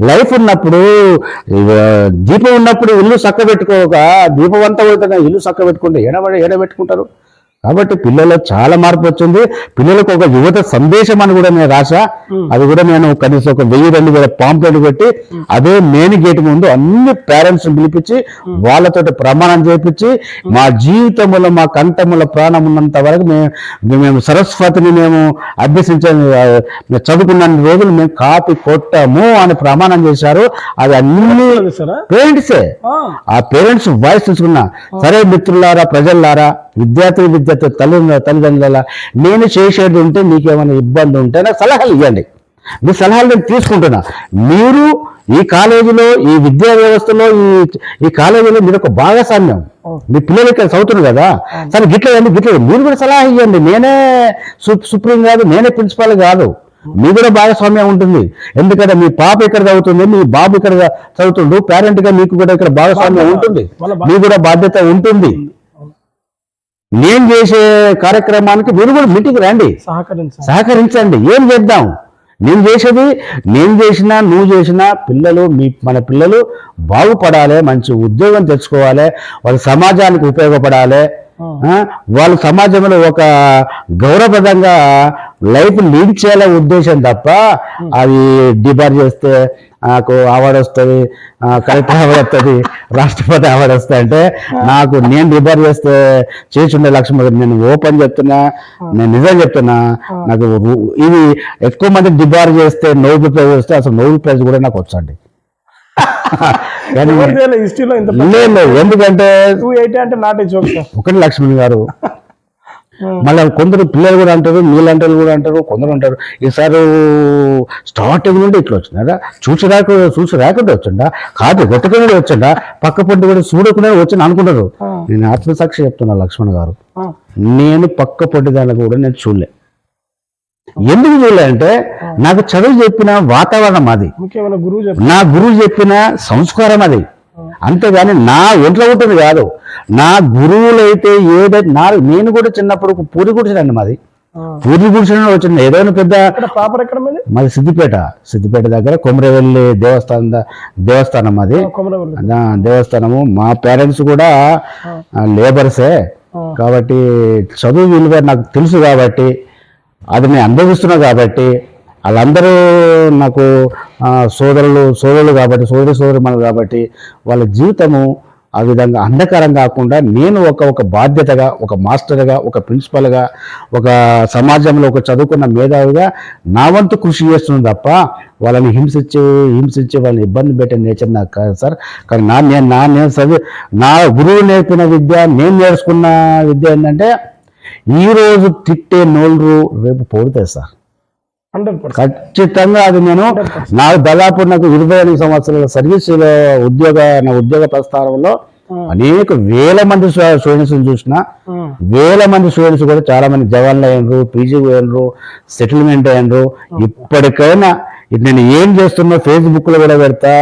లైఫ్ ఉన్నప్పుడు, దీపం ఉన్నప్పుడు ఇల్లు చక్క పెట్టుకోక దీపం అంతా పోతున్నా ఇల్లు చక్క పెట్టుకుంటే ఎడబెట్టుకుంటారు. కాబట్టి పిల్లల్లో చాలా మార్పు వచ్చింది. పిల్లలకు ఒక యువత సందేశం అని కూడా నేను రాసా. అది కూడా నేను కనీసం ఒక 1000-2000 పాంప్లెట్ పెట్టి అదే మెయిన్ గేట్ ముందు అన్ని పేరెంట్స్ పిలిపించి వాళ్ళతో ప్రమాణం చేపించి మా జీవితంలో మా కంఠముల ప్రాణం ఉన్నంత వరకు మేము సరస్వతిని మేము అభ్యసించే చదువుకున్న రోజులు మేము కాపీ కొట్టాము అని ప్రమాణం చేశారు. అది అన్ని పేరెంట్సే. ఆ పేరెంట్స్ వాయిస్ తీసుకున్నా. సరే మిత్రులారా, ప్రజల్లారా, విద్యార్థి తల్లిదండ్రుల నేను చేసేది ఉంటే మీకేమైనా ఇబ్బంది ఉంటే నాకు సలహాలు ఇవ్వండి. మీ సలహాలు నేను తీసుకుంటున్నా. మీరు ఈ కాలేజీలో, ఈ విద్యా వ్యవస్థలో, ఈ కాలేజీలో మీరు ఒక భాగస్వామ్యం. మీ పిల్లలు ఇక్కడ చదువుతున్నారు కదా, సరే గిట్ల మీరు కూడా సలహా ఇవ్వండి. నేనే సుప్రీం కాదు, నేనే ప్రిన్సిపాల్ కాదు, మీ కూడా భాగస్వామ్యం ఉంటుంది. ఎందుకంటే మీ పాప ఇక్కడ చదువుతుంది, మీ బాబు ఇక్కడ చదువుతుండు, పేరెంట్ గా మీకు కూడా ఇక్కడ భాగస్వామ్యం ఉంటుంది, మీకు కూడా బాధ్యత ఉంటుంది. నేను చేసే కార్యక్రమానికి మీరు కూడా మీటింగ్ రండి, సహకరించండి. ఏం చేద్దాం? నేను చేసినా నువ్వు చేసినా మన పిల్లలు బాగుపడాలి, మంచి ఉద్యోగం తెచ్చుకోవాలి, వాళ్ళ సమాజానికి ఉపయోగపడాలి, వాళ్ళు సమాజంలో ఒక గౌరవప్రదంగా లైఫ్ లీడ్ చేయాలనే ఉద్దేశం తప్ప అది డిబార్ చేస్తే నాకు అవార్డు వస్తుంది, కలెక్టర్ అవార్డు వస్తుంది, రాష్ట్రపతి అవార్డు వస్తుంది అంటే నేను డిబార్ చేస్తే చేసిండే లక్ష్యం. నేను ఓపెన్ చెప్తున్నా, నేను నిజం చెప్తున్నా. నాకు ఇది ఎక్కువ మంది డిబార్ చేస్తే నోబెల్ ప్రైజ్ వస్తే అసలు నోబెల్ ప్రైజ్ కూడా నాకు వచ్చండి. ఎందుకంటే ఒకటి లక్ష్మణ్ గారు, మళ్ళీ కొందరు పిల్లలు కూడా అంటారు, మీలాంటి కూడా అంటారు, కొందరు అంటారు ఈసారి స్టార్టింగ్ నుండి ఇట్లా వచ్చినారా, చూసి రాకుండా వచ్చిండా, కాదు కొట్టుకునే వచ్చిండా, పక్క పొంటి కూడా చూడకుండా వచ్చింది అనుకుంటారు. నేను ఆత్మసాక్షి చెప్తున్నా లక్ష్మణ్ గారు, నేను పక్క పొంటి దాన్ని కూడా నేను చూడలే. ఎందుకు చూడలే అంటే నాకు చదువు చెప్పిన వాతావరణం అది, నా గురువు చెప్పిన సంస్కారం అది, అంతేగాని నా ఒంట్లో ఉంటుంది కాదు. నా గురువులైతే ఏదైతే నేను కూడా చిన్నప్పుడు పూరి గుడిసెనండి మాది, పూరి గుడిసె వచ్చింది. ఏదైనా పెద్ద మాది సిద్దిపేట దగ్గర కొమరవెల్లి దేవస్థానం అది దేవస్థానము. మా పేరెంట్స్ కూడా లేబర్సే కాబట్టి చదువు విలువ నాకు తెలుసు కాబట్టి, అది నేను అనుభవిస్తున్నా కాబట్టి, వాళ్ళందరూ నాకు సోదరులు కాబట్టి, సోదరిమణులు కాబట్టి వాళ్ళ జీవితము ఆ విధంగా అంధకారం కాకుండా నేను ఒక బాధ్యతగా, ఒక మాస్టర్గా, ఒక ప్రిన్సిపల్గా, ఒక సమాజంలో ఒక చదువుకున్న మేధావిగా నా వంతు కృషి చేస్తున్నాను తప్ప వాళ్ళని హింసించి వాళ్ళని ఇబ్బంది పెట్టే నేచర్ నాకు కాదు సార్. కానీ నా గురువు నేర్పిన విద్య, నేను నేర్చుకున్న విద్య ఏంటంటే ఈరోజు తిట్టే నోళ్ళు రేపు పోడుతాయి సార్, ఖచ్చితంగా. అది నాకు దాదాపు 25 సంవత్సరాల సర్వీసులో నా ఉద్యోగ ప్రస్థానంలో అనేక వేల మంది స్టూడెంట్స్ చూసిన, వేల మంది స్టూడెంట్స్ కూడా చాలా మంది జవాన్లు అయినరు, పీజీ అయినరు, సెటిల్మెంట్ అయినరు. ఇప్పటికైనా నేను ఏం చేస్తున్నా ఫేస్బుక్ లో కూడా పెడతా,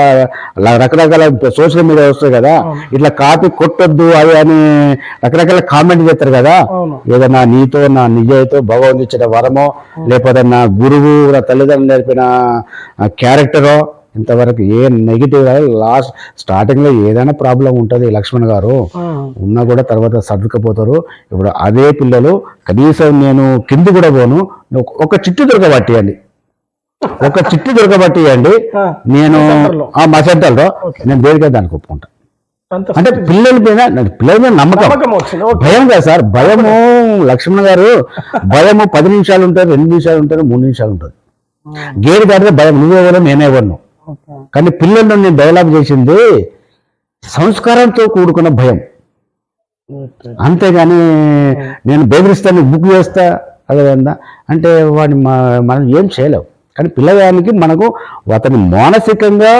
రకరకాల సోషల్ మీడియా వస్తాయి కదా, ఇట్లా కాపీ కొట్టొద్దు అది అని రకరకాల కామెంట్ చేస్తారు కదా. ఏదన్నా నీతో నా నిజాయితో భగవంతుడు ఇచ్చిన వరమో, లేకపోతే నా గురువు నా తల్లిదండ్రులు నేర్పిన క్యారెక్టరో, ఇంతవరకు ఏ నెగిటివ్ స్టార్టింగ్ లో ఏదైనా ప్రాబ్లం ఉంటుంది లక్ష్మణ్ గారు, ఉన్నా కూడా తర్వాత సర్దుకపోతారు. ఇప్పుడు అదే పిల్లలు కనీసం నేను కింది కూడా పోను, ఒక చిట్టు దొరకబట్టియండి, నేను మా సెంటర్లో నేను దేనికైతే దానికి ఒప్పుకుంటా. అంటే పిల్లల మీద నమ్మకం, భయం కదా సార్. భయము లక్ష్మణ్ గారు, భయము 10 నిమిషాలు ఉంటారు, 2 నిమిషాలు ఉంటారు, 3 నిమిషాలు ఉంటుంది. గేరు దాటితే భయం, నువ్వెవరో నేనేవను. కానీ పిల్లల్లో నేను డెవలప్ చేసింది సంస్కారంతో కూడుకున్న భయం, అంతేగాని నేను బెదిరిస్తాను, బుక్ చేస్తా అదే అంటే వాడిని మనం ఏం చేయలేవు. కానీ పిల్లగానికి మనకు అతన్ని మానసికంగా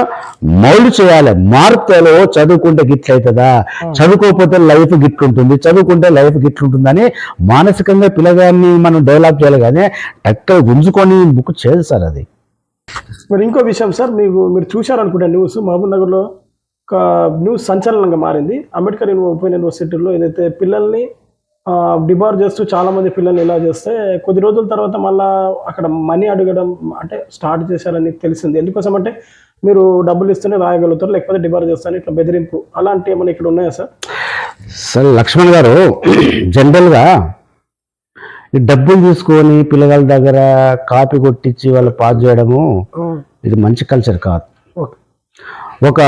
మౌల్డ్ చేయాలి, మార్పులో చదువుకుంటే గిట్లవుతుందా, చదువుకోకపోతే లైఫ్ గిట్లుంటుంది, చదువుకుంటే లైఫ్ గిట్లుంటుందని మానసికంగా పిల్లగాన్ని మనం డెవలప్ చేయాలి. కానీ టక్క గుంజుకొని బుక్ చేయదు సార్ అది. మరి ఇంకో విషయం సార్, మీరు చూశారనుకుంటా న్యూస్, మహబూబ్ నగర్లో ఒక న్యూస్ సంచలనంగా మారింది. అంబేద్కర్ ఓపెన్ యూనివర్సిటీలో ఏదైతే పిల్లల్ని డిబార్ చేస్తూ చాలామంది పిల్లల్ని ఇలా చేస్తే కొద్ది రోజుల తర్వాత మళ్ళీ అక్కడ మనీ అడగడం అంటే స్టార్ట్ చేశారని తెలిసింది. ఎందుకోసం అంటే మీరు డబ్బులు ఇస్తేనే రాయగలుగుతారు, లేకపోతే డిబార్ చేస్తారని ఇట్లా బెదిరింపు అలాంటి ఏమైనా ఇక్కడ ఉన్నాయా సార్? సార్ లక్ష్మణ్ గారు, జనరల్గా ఈ డబ్బులు తీసుకొని పిల్లగాళ్ళ దగ్గర కాపీ కొట్టించి వాళ్ళు పాస్ చేయడము ఇది మంచి కల్చర్ కాదు. ఓకే. ఒక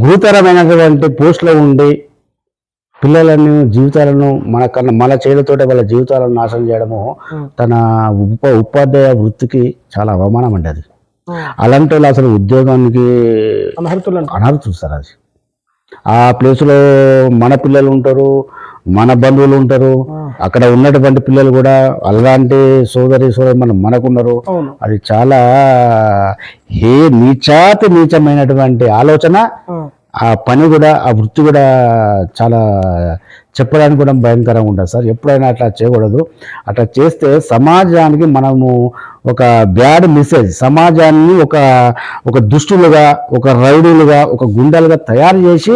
గురుతరమైనటువంటి పోస్టులో ఉండి పిల్లలను జీవితాలను మన చేతులతోటే వాళ్ళ జీవితాలను నాశనం చేయడము తన ఉపాధ్యాయ వృత్తికి చాలా అవమానం అండి అది. అలాంటి వాళ్ళు అసలు ఉద్యోగానికి అనర్హులు సార్. అది ఆ ప్లేస్లో మన పిల్లలు ఉంటారు, మన బంధువులు ఉంటారు, అక్కడ ఉన్నటువంటి పిల్లలు కూడా అలాంటి సోదరి మనకున్నారు. అది చాలా నీచమైనటువంటి ఆలోచన. ఆ పని కూడా ఆ వృత్తి కూడా చాలా చెప్పడానికి కూడా భయంకరంగా ఉంటుంది సార్. ఎప్పుడైనా అట్లా చేయకూడదు. అట్లా చేస్తే సమాజానికి మనము ఒక బ్యాడ్ మెసేజ్, సమాజాన్ని ఒక దుష్టులుగా, ఒక రౌడీలుగా, ఒక గుండెలుగా తయారు చేసి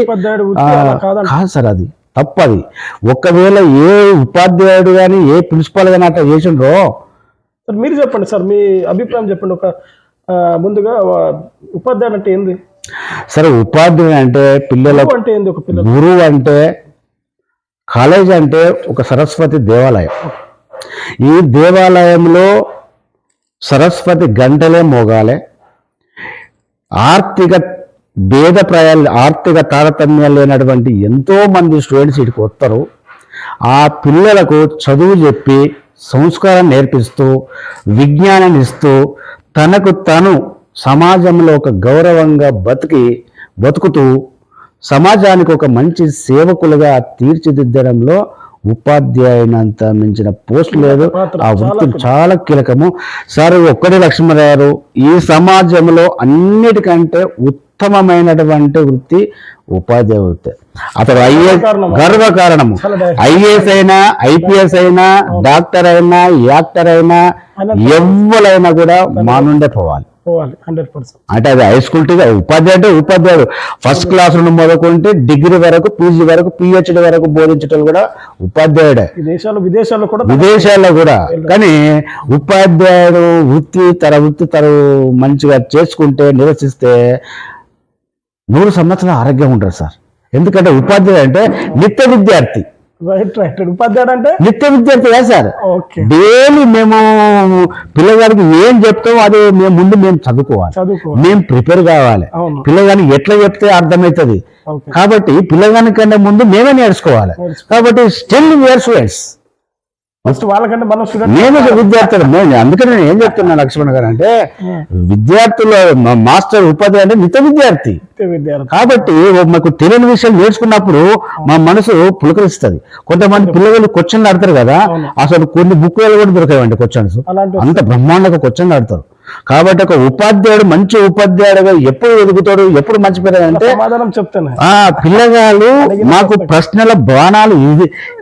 కాదు సార్. అది తప్పది. ఒకవేళ ఏ ఉపాధ్యాయుడు కానీ ఏ ప్రిన్సిపాల్ కానీ అట్లా చేసిండ్రో సార్ మీరు చెప్పండి సార్, మీ అభిప్రాయం చెప్పండి. ఒక ముందుగా ఉపాధ్యాయుడు అంటే ఏంది సరే? ఉపాధ్యాయుడు అంటే పిల్లలకు అంటే ఏంది? ఒక పిల్లలు గురువు అంటే కాలేజ్ అంటే ఒక సరస్వతి దేవాలయం. ఈ దేవాలయంలో సరస్వతి గంటలే మోగాలే. ఆర్థిక ఆర్థిక తారతమ్యాలు లేనటువంటి ఎంతో మంది స్టూడెంట్స్ ఇక్కడికి వస్తారు. ఆ పిల్లలకు చదువు చెప్పి సంస్కారం నేర్పిస్తూ విజ్ఞానాన్ని ఇస్తూ తనకు తను సమాజంలో ఒక గౌరవంగా బతుకుతూ సమాజానికి ఒక మంచి సేవకులుగా తీర్చిదిద్దడంలో ఉపాధ్యాయునంత మించిన పోస్ట్ లేదు. ఆ వృత్తి చాలా కీలకము సార్. ఒక్కడే లక్ష్మణరావు ఈ సమాజంలో అన్నిటికంటే ఉత్తమమైనటువంటి వృత్తి ఉపాధ్యాయ వృత్తి. అతడు గర్వకారణము. ఐఏఎస్ అయినా, ఐపీఎస్ అయినా, డాక్టర్ అయినా, యాక్టర్ అయినా, ఎవరైనా కూడా మా నుండే పోవాలి. 100%. అంటే అది హై స్కూల్ ఉపాధ్యాయుడు ఫస్ట్ క్లాస్ నుండి మొదలుకుంటే డిగ్రీ వరకు, పీజీ వరకు, పిహెచ్డి వరకు బోధించడం కూడా ఉపాధ్యాయుడే. విదేశాల్లో కూడా. కానీ ఉపాధ్యాయుడు వృత్తి తను మంచిగా చేసుకుంటే, నిరసిస్తే 100 సంవత్సరాల ఆరోగ్యం ఉంటారు సార్. ఎందుకంటే ఉపాధ్యాయుడు అంటే నిత్య విద్యార్థి. ఉపాధ్యాయుడు అంటే నిత్య విద్యార్థి కదా సార్. డైలీ మేము పిల్లగాడికి ఏం చెప్తామో అది మేము చదువుకోవాలి, మేము ప్రిపేర్ కావాలి. పిల్లగానికి ఎట్లా చెప్తే అర్థమవుతుంది. కాబట్టి పిల్లగానికంటే ముందు మేమే నేర్చుకోవాలి. కాబట్టి స్టిల్ వీఆర్ స్టూడెంట్స్. ఫస్ట్ వాళ్ళకంటే మనం నేను విద్యార్థులు. అందుకని నేను ఏం చెప్తున్నా లక్ష్మణ్ గారు అంటే విద్యార్థులు మాస్టర్ ఉపాధ్యాయుడు అంటే నిత్య విద్యార్థి. కాబట్టి మాకు తెలియని విషయాలు నేర్చుకున్నప్పుడు మా మనసు పులకరిస్తుంది. కొంతమంది పిల్లలు క్వశ్చన్లు ఆడతారు కదా, అసలు కొన్ని బుక్లు కూడా దొరకాయండి క్వశ్చన్స్. అంత బ్రహ్మాండంగా క్వశ్చన్లు ఆడతారు. కాబట్టి ఒక ఉపాధ్యాయుడు మంచి ఉపాధ్యాయుడుగా ఎప్పుడు ఎదుగుతాడు, ఎప్పుడు మంచి అంటే పిల్లగాళ్ళు మాకు ప్రశ్నల బాణాలు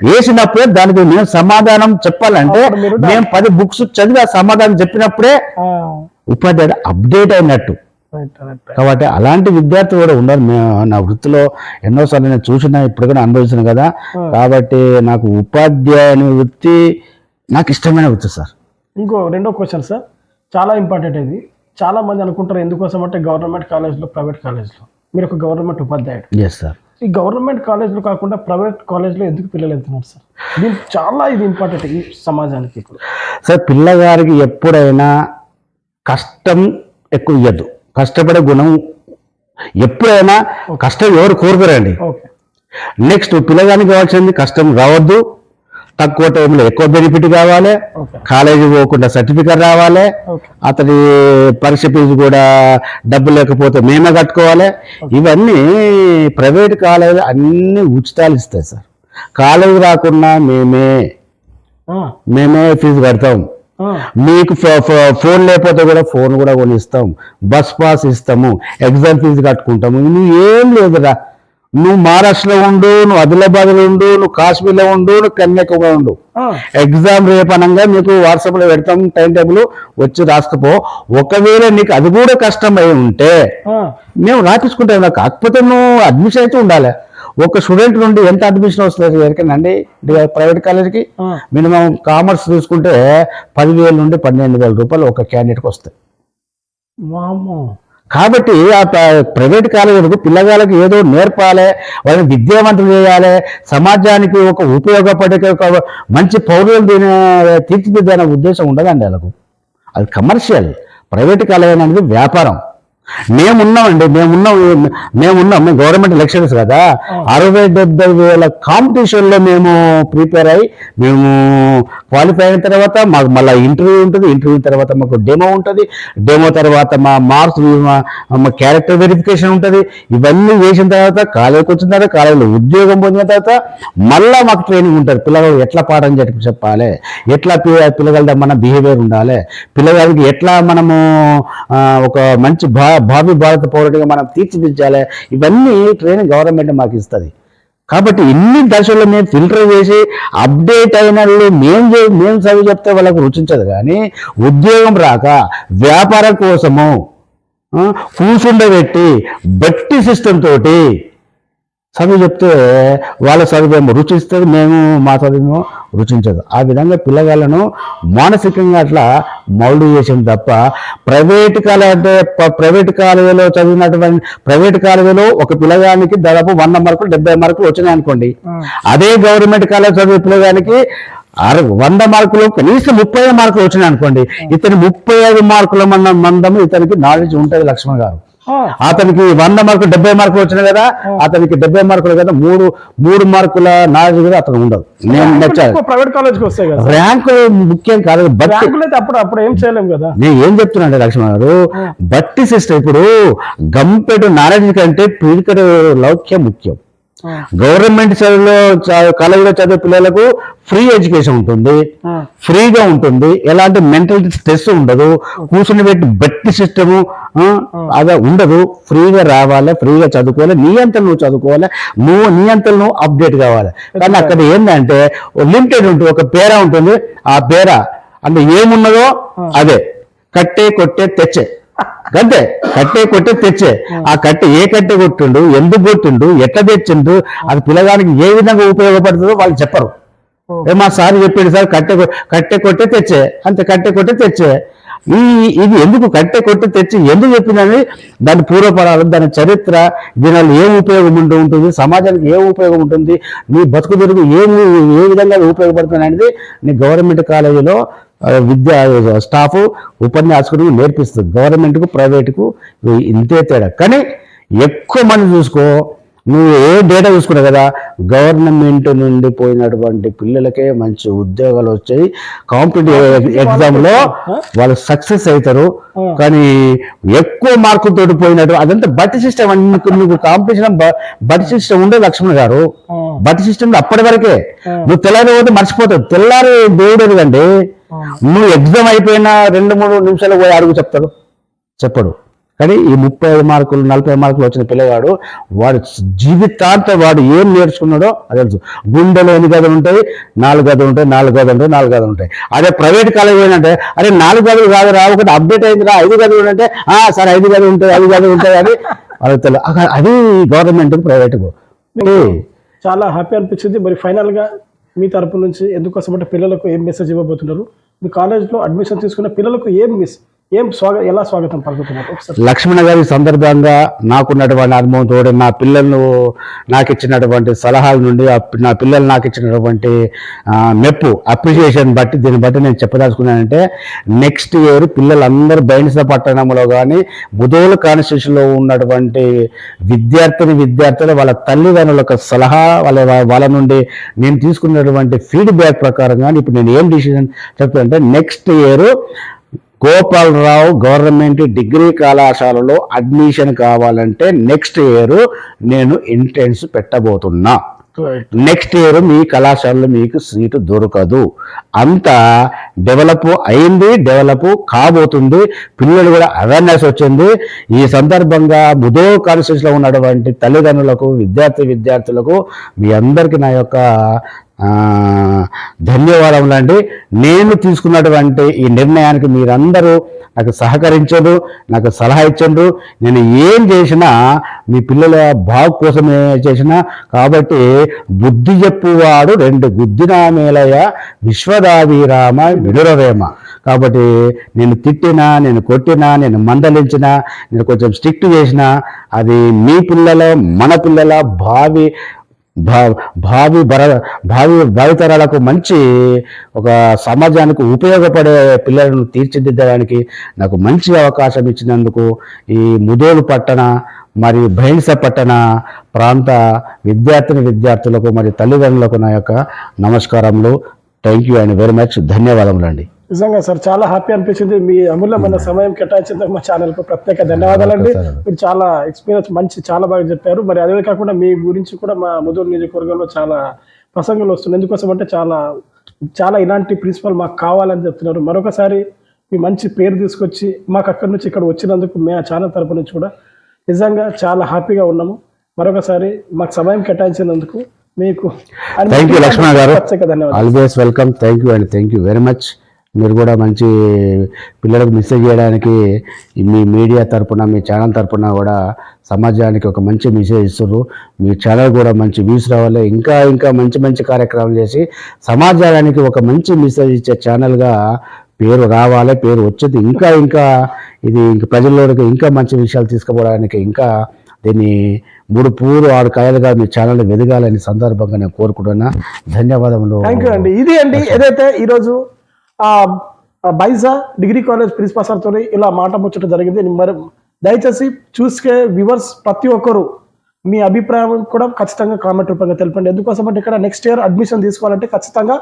వేసినప్పుడే దానికి మేము సమాధానం చెప్పాలంటే మేము 10 బుక్స్ చదివి ఆ సమాధానం చెప్పినప్పుడే ఉపాధ్యాయుడు అప్డేట్ అయినట్టు. కాబట్టి అలాంటి విద్యార్థి కూడా ఉన్నారు. నా వృత్తిలో ఎన్నోసార్లు నేను చూసినా, ఇప్పుడు కూడా అనుభవిస్తున్నాను కదా. కాబట్టి నాకు ఉపాధ్యాయుని వృత్తి నాకు ఇష్టమైన వృత్తి సార్. రెండో క్వశ్చన్ సార్, చాలా ఇంపార్టెంట్. ఇది చాలా మంది అనుకుంటారు ఎందుకోసం అంటే గవర్నమెంట్ కాలేజ్లో, ప్రైవేట్ కాలేజ్లో. మీరు ఒక గవర్నమెంట్ ఉపాధ్యాయుడు. Yes sir. ఈ గవర్నమెంట్ కాలేజ్లో కాకుండా ప్రైవేట్ కాలేజ్లో ఎందుకు పిల్లలు వెళ్తున్నారు సార్? ఇది ఇంపార్టెంట్ ఈ సమాజానికి. ఇప్పుడు సార్ పిల్లగారికి ఎప్పుడైనా కష్టం ఎక్కువ ఇవ్వద్దు. కష్టపడే గుణం ఎప్పుడైనా, కష్టం ఎవరు కోరుకోరండి. నెక్స్ట్ పిల్లగానికి కావాల్సింది కష్టం రావద్దు, తక్కువ టైంలో ఎక్కువ బెనిఫిట్ కావాలి, కాలేజీ పోకుండా సర్టిఫికేట్ రావాలి, అతని పరీక్ష ఫీజు కూడా డబ్బు లేకపోతే మేమే కట్టుకోవాలి. ఇవన్నీ ప్రైవేట్ కాలేజీ అన్ని ఉచితాలు ఇస్తాయి సార్. కాలేజీ రాకుండా మేమే ఫీజు కడతాం. మీకు ఫోన్ లేకపోతే కూడా ఫోన్ కూడా కొనిస్తాం, బస్ పాస్ ఇస్తాము, ఎగ్జామ్ ఫీజు కట్టుకుంటాము. నువ్వు ఏం లేదురా, నువ్వు మహారాష్ట్రలో ఉండు, నువ్వు ఆదిలాబాద్లో ఉండు, నువ్వు కాశ్మీర్లో ఉండు, నువ్వు కన్యాకుమారి ఉండు, ఎగ్జామ్ రేపనంగా నీకు వాట్సాప్లో పెడతాం, టైం టేబుల్ వచ్చి రాసుకపో. ఒకవేళ నీకు అది కూడా కష్టమై ఉంటే మేము రాపించుకుంటాం. కాకపోతే నువ్వు అడ్మిషన్ అయితే ఉండాలి. ఒక స్టూడెంట్ నుండి ఎంత అడ్మిషన్ వస్తుంది ఎవరికైనా ప్రైవేట్ కాలేజీకి? మినిమం కామర్స్ చూసుకుంటే 10,000 నుండి 12,000 రూపాయలు ఒక క్యాండిడేట్కి వస్తాయి. కాబట్టి ఆ ప్రైవేట్ కాలేజీలకు పిల్లగాళ్ళకి ఏదో నేర్పాలి, వాళ్ళని విద్యావంతులు చేయాలి, సమాజానికి ఒక ఉపయోగపడే ఒక మంచి పౌరులు తీర్చిదిద్దనే ఉద్దేశం ఉండదండి వాళ్ళకు. అది కమర్షియల్. ప్రైవేట్ కాలేజీ అనేది వ్యాపారం. మేము గవర్నమెంట్ లెక్చరర్స్ కదా, 60-70 వేల కాంపిటీషన్లో మేము ప్రిపేర్ అయ్యి మేము క్వాలిఫై అయిన తర్వాత మాకు మళ్ళీ ఇంటర్వ్యూ ఉంటుంది. ఇంటర్వ్యూ తర్వాత మాకు డెమో ఉంటుంది. డెమో తర్వాత మా మార్క్స్, మా క్యారెక్టర్ వెరిఫికేషన్ ఉంటుంది. ఇవన్నీ వేసిన తర్వాత కాలేజీకి వచ్చిన తర్వాత, కాలేజీలో ఉద్యోగం పొందిన తర్వాత మళ్ళీ మాకు ట్రైనింగ్ ఉంటుంది. పిల్లలు ఎట్లా పాఠం చెప్పాలి, ఎట్లా పిల్లగాళ్ళ మన బిహేవియర్ ఉండాలి, పిల్లగాళ్ళకి ఎట్లా మనము ఒక మంచి భావి భారత పౌరుడిగా మనం తీర్చిదిద్దాలి, ఇవన్నీ ట్రైనింగ్ గవర్నమెంట్ మాకు ఇస్తుంది. కాబట్టి ఇన్ని దశల్లో మేము ఫిల్టర్ చేసి అప్డేట్ అయిన మేము చదువు చెప్తే వాళ్ళకు రుచించదు. కానీ ఉద్యోగం రాక వ్యాపారం కోసము కూర్చుండబెట్టి బట్టి సిస్టమ్ తోటి చదువు చెప్తే వాళ్ళ చదువేమో రుచిస్తుంది, మా చదువేమో రుచించదు. ఆ విధంగా పిల్లగాళ్ళను మానసికంగా అట్లా మౌల్డ్ చేసింది తప్ప ప్రైవేట్ కాలేజీలో చదివినటువంటి ప్రైవేట్ కాలేజీలో ఒక పిల్లగానికి దాదాపు 100 మార్కులు 70 మార్కులు వచ్చినాయి అనుకోండి. అదే గవర్నమెంట్ కాలేజ్ చదివే పిల్లగానికి 100 మార్కులు కనీసం 35 మార్కులు వచ్చినాయి అనుకోండి. ఇతని 35 మార్కుల మందము ఇతనికి నాలెడ్జ్ ఉంటుంది. లక్ష్మణ్ గారు అతనికి 100 మార్కులు 70 మార్కులు వచ్చినాయి కదా, అతనికి 70 మార్కులు కదా, 3 మార్కుల నాలెడ్జ్ కూడా అతను ఉండదు. ప్రైవేట్ కాలేజ్కి వస్తాయి కదా, ర్యాంకులు ముఖ్యం కాదు. అప్పుడు ఏం చేయలేము కదా. నేను ఏం చెప్తున్నా లక్ష్మణ్ గారు, బట్టి సిస్టమ్ ఇప్పుడు గంపెడు నాలెడ్జ్ కంటే పీడికడు లౌక్యం ముఖ్యం. గవర్నమెంట్ కాలేజీలో చదివే పిల్లలకు ఫ్రీ ఎడ్యుకేషన్ ఉంటుంది, ఫ్రీగా ఉంటుంది, ఎలాంటి మెంటల్ స్ట్రెస్ ఉండదు, కూర్చుని పెట్టి బట్టి సిస్టము అదే ఉండదు. ఫ్రీగా రావాలి, ఫ్రీగా చదువుకోవాలి, నీ అంతలు నువ్వు చదువుకోవాలి, నీ అంతలు నువ్వు అప్డేట్ కావాలి. కానీ అక్కడ ఏంటంటే లిమిటెడ్ ఉంటుంది, ఒక పేరా ఉంటుంది. ఆ పేరా అంటే ఏమున్నదో అదే కట్టే కొట్టే తెచ్చే అంతే. కట్టే కొట్టే తెచ్చే. ఆ కట్టె ఏ కట్టె కొట్టిండు, ఎందుకు కొట్టిండు, ఎట్లా తెచ్చిండు, అది పిల్లగానికి ఏ విధంగా ఉపయోగపడుతుందో వాళ్ళు చెప్పరు. మా సార్ చెప్పాడు సార్ కట్టె కొట్టే తెచ్చే, అంతే. కట్టె కొట్టే తెచ్చే. ఇది ఎందుకు కట్టె కొట్టి తెచ్చి ఎందుకు చెప్పిందని దాని పూర్వపరాలు, దాని చరిత్ర, దీనివల్ల ఏం ఉపయోగం ఉంటుంది, సమాజానికి ఏం ఉపయోగం ఉంటుంది, నీ బతుకు తెరుగు ఏ విధంగా ఉపయోగపడుతుంది అనేది నీ గవర్నమెంట్ కాలేజీలో స్టాఫ్ ఉపన్యాసకుడు నేర్పిస్తుంది. గవర్నమెంట్కు ప్రైవేటుకు ఇంతే తేడా. కానీ ఎక్కువ మంది చూసుకో, నువ్వు ఏ డేటా చూసుకున్నావు కదా, గవర్నమెంట్ నుండి పోయినటువంటి పిల్లలకే మంచి ఉద్యోగాలు వచ్చాయి. కాంపిటేటివ్ ఎగ్జామ్లో వాళ్ళు సక్సెస్ అవుతారు. కానీ ఎక్కువ మార్కులతో పోయినట్టు అదంతా బట్టి సిస్టమ్. నువ్వు కాంపిటీషన్ బట్టి సిస్టమ్ ఉండే లక్ష్మణ్ గారు, బట్టి సిస్టమ్ అప్పటి వరకే. నువ్వు తెల్లారి పోతే మర్చిపోతావు. తెల్లారి దేవుడు ఎదుగండి. నువ్వు ఎగ్జామ్ అయిపోయినా 2-3 నిమిషాలు పోయి అడుగు చెప్పడు. కానీ ఈ 35 మార్కులు 40 మార్కులు వచ్చిన పిల్లవాడు వాడు జీవితాంతం వాడు ఏం నేర్చుకున్నాడో అది తెలుసు. గుండెలో ఎన్ని గదులు ఉంటాయి, 4 గదులు ఉంటాయి, 4 గదులు ఉంటాయి, 4 గదులు ఉంటాయి. అదే ప్రైవేట్ కాలేజ్ ఏంటంటే అరే 4 గదులు కాదు రా, ఒకటి అప్డేట్ అయింది రా, 5 గదులు అంటే సరే 5 గదులు ఉంటాయి, 5 గదులు ఉంటాయి అని వాళ్ళకి తెలియదు. అది గవర్నమెంట్ ప్రైవేట్కు. చాలా హ్యాపీ అనిపించింది. మరి ఫైనల్గా మీ తరపు నుంచి ఎందుకోసం అంటే పిల్లలకు ఏం మెసేజ్ ఇవ్వబోతున్నారు, మీ కాలేజ్లో అడ్మిషన్ తీసుకున్న పిల్లలకు ఎలా స్వాగతం పలుకుతున్నారు? లక్ష్మణ గారి సందర్భంగా నాకున్నటువంటి అనుభవంతో నా పిల్లలు నాకు ఇచ్చినటువంటి సలహాల నుండి, నా పిల్లలు నాకు ఇచ్చినటువంటి మెప్పు అప్రిషియేషన్ బట్టి దీన్ని బట్టి నేను చెప్పదలుచుకున్నానంటే, నెక్స్ట్ ఇయర్ పిల్లలందరూ బైంస పట్టణంలో కానీ ముదోలు కాన్స్టిట్యూషన్లో ఉన్నటువంటి విద్యార్థులు వాళ్ళ తల్లిదండ్రుల సలహా వాళ్ళ నుండి నేను తీసుకున్నటువంటి ఫీడ్బ్యాక్ ప్రకారంగా ఇప్పుడు నేను ఏం డిసిజన్ చెప్తానంటే, next year Gopalarao government degree కళాశాలలో అడ్మిషన్ కావాలంటే నెక్స్ట్ ఇయర్ నేను ఎంట్రన్స్ పెట్టబోతున్నా. నెక్స్ట్ ఇయర్ మీ కళాశాలలో మీకు సీటు దొరకదు. అంతా డెవలప్ అయింది, డెవలప్ కాబోతుంది. పిల్లలు కూడా అవేర్నెస్ వచ్చింది. ఈ సందర్భంగా ముదో కాన్స్టిట్యూషన్లో ఉన్నటువంటి తల్లిదండ్రులకు, విద్యార్థులకు మీ అందరికీ నా యొక్క ధన్యవాదములండి. నేను తీసుకున్నటువంటి ఈ నిర్ణయానికి మీరందరూ నాకు సహకరించరు, నాకు సలహా ఇచ్చండు. నేను ఏం చేసినా మీ పిల్లల బాగు కోసమే చేసినా. కాబట్టి బుద్ధి చెప్పువాడు 2 గుద్దిన మేలయ విశ్వదాభిరామ విడురవేమ. కాబట్టి నేను తిట్టినా, నేను కొట్టినా, నేను మందలించినా, నేను కొంచెం స్ట్రిక్ట్ చేసినా అది మీ పిల్లల, మన పిల్లల భావితరాలకు మంచి ఒక సమాజానికి ఉపయోగపడే పిల్లలను తీర్చిదిద్దడానికి నాకు మంచి అవకాశం ఇచ్చినందుకు ఈ ముదోలు పట్టణ మరియు బైంస పట్టణ ప్రాంత విద్యార్థులకు మరియు తల్లిదండ్రులకు నా యొక్క నమస్కారములు. Thank you and very much. ధన్యవాదములు అండి. నిజంగా సార్ చాలా హ్యాపీ అనిపించింది. మీ అమూల్యమైన సమయం కేటాయించినందుకు మా ఛానల్కు ప్రత్యేక ధన్యవాదాలండి. మీరు చాలా ఎక్స్పీరియన్స్ చాలా బాగా చెప్పారు. మరి అదే కాకుండా మీ గురించి కూడా మా ముదూరు నియోజకవర్గంలో చాలా ప్రసంగాలు వస్తున్నాయి. ఎందుకోసం అంటే చాలా ఇలాంటి ప్రిన్సిపల్ మాకు కావాలని చెప్తున్నారు. మరొకసారి మీ మంచి పేరు తీసుకొచ్చి మాకు అక్కడి నుంచి ఇక్కడ వచ్చినందుకు మా ఛానల్ తరపు నుంచి కూడా నిజంగా చాలా హ్యాపీగా ఉన్నాము. మరొకసారి మాకు సమయం కేటాయించినందుకు మీకు థ్యాంక్ యూ లక్ష్మణ్ గారు. ప్రత్యేక ధన్యవాదాలు. Always welcome. Thank you and thank you very much. మీరు కూడా మంచి పిల్లలకు మెసేజ్ చేయడానికి మీ మీడియా తరపున, మీ ఛానల్ తరపున కూడా సమాజానికి ఒక మంచి మెసేజ్ ఇస్తున్నారు. మీ ఛానల్ కూడా మంచి వ్యూస్ రావాలి, ఇంకా ఇంకా మంచి మంచి కార్యక్రమాలు చేసి సమాజానికి ఒక మంచి మెసేజ్ ఇచ్చే ఛానల్గా పేరు రావాలి, పేరు వచ్చేది ఇంకా ఇంకా ఇది ఇంక ప్రజల్లోకి ఇంకా మంచి విషయాలు తీసుకుపోవడానికి ఇంకా దీన్ని 3 పూలు 6 కాయలుగా మీ ఛానల్ ఎదగాలని సందర్భంగా నేను కోరుకుంటున్నా. ధన్యవాదములు. థ్యాంక్ యూ అండి. ఇది అండి ఏదైతే ఈరోజు బైజా డిగ్రీ కాలేజ్ ప్రిన్సిపల్ సార్తో ఇలా మాట ముచ్చట జరిగింది. మరి దయచేసి చూసే వ్యూవర్స్ ప్రతి ఒక్కరు మీ అభిప్రాయం కూడా ఖచ్చితంగా కామెంట్ రూపంగా తెలపండి. ఎందుకోసం అంటే ఇక్కడ నెక్స్ట్ ఇయర్ అడ్మిషన్ తీసుకోవాలంటే ఖచ్చితంగా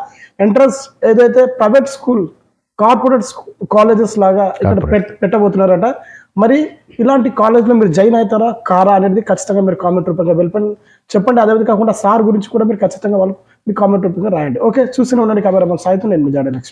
ఎంట్రన్స్ ఏదైతే ప్రైవేట్ స్కూల్ కార్పొరేట్ కాలేజెస్ లాగా ఇక్కడ పెట్టబోతున్నారట. మరి ఇలాంటి కాలేజ్లో మీరు జాయిన్ అవుతారా కారా అనేది ఖచ్చితంగా మీరు కామెంట్ రూపంగా చెప్పండి. అదేవిధంగా కాకుండా సార్ గురించి కూడా మీరు ఖచ్చితంగా వాళ్ళు మీ కామెంట్ రూపంగా రాయండి. ఓకే, చూస్తూనే ఉండండి కెమెరామెన్ సాయితో. నేను మీ జాడే లక్ష్మి.